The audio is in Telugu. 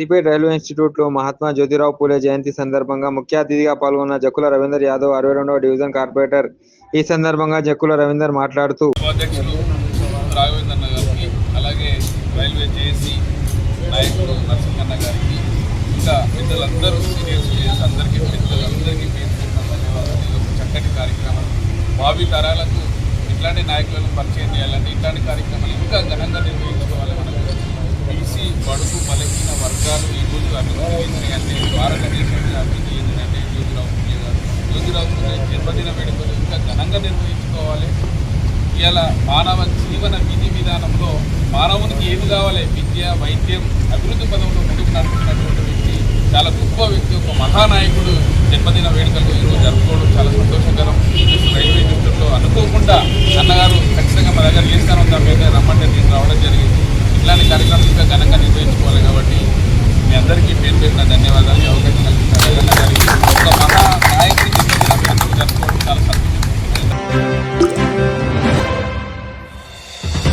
సిద్దిపేట రైల్వే ఇన్స్టిట్యూట్లో మహాత్మా జ్యోతిరావు పూలే జయంతి సందర్భంగా ముఖ్య అతిథిగా పాల్గొన్న జక్కుల రవీందర్ యాదవ్ 62వ డివిజన్ కార్పొరేటర్. ఈ సందర్భంగా జక్కుల రవీందర్ మాట్లాడుతూ ఉపాధ్యక్షులు రాఘవేంద్రన్న గారికి, అలాగే రైల్వే జేఏసీ నాయకులు నరసింహన్న గారికి, ఇంకా పెద్దలందరూ సీనియర్ సిటిజన్స్ అందరికీ పెద్దలందరికీ పేర్కొన్న ధన్యవాదాలు. ఇది ఒక చక్కటి కార్యక్రమం. భావి తరాలకు ఇట్లాంటి నాయకులను పరిచయం చేయాలంటే ఇట్లాంటి కార్యక్రమాలు ఇంకా ఘనంగా నిర్వహించుకోవాలి. మనకు బీసీ బడుగు బలహీన వర్గాలు ఈరోజు అభివృద్ధి చెందినాయంటే, భారతదేశంలో అభివృద్ధి చెందినంటే జ్యోతిరావు పూలే గారు. జ్యోతిరావు పూలే జన్మదిన వేడుకలు ఇంకా ఘనంగా నిర్వహించుకోవాలి. ఇలా మానవ జీవన విధి విధానంలో మానవునికి ఏమి కావాలి, విద్య, వైద్యం, అభివృద్ధి పదంలో ముందుకు నడుపుతున్నటువంటి వ్యక్తి, చాలా గొప్ప వ్యక్తి, ఒక మహానాయకుడు జన్మదిన వేడుకలు ఈరోజు జరుపుకోవడం చాలా సంతోషకరం. రైల్వే ఇన్స్టిట్యూట్లో అనుకోకుండా అన్నగారు ఖచ్చితంగా మా దగ్గర చేస్తాను, దాని మీద రమ్మంటే నేను రావడం జరిగింది. ఇట్లాంటి కార్యక్రమాలు ఇంకా ఘనంగా నిర్వహించుకోవాలి.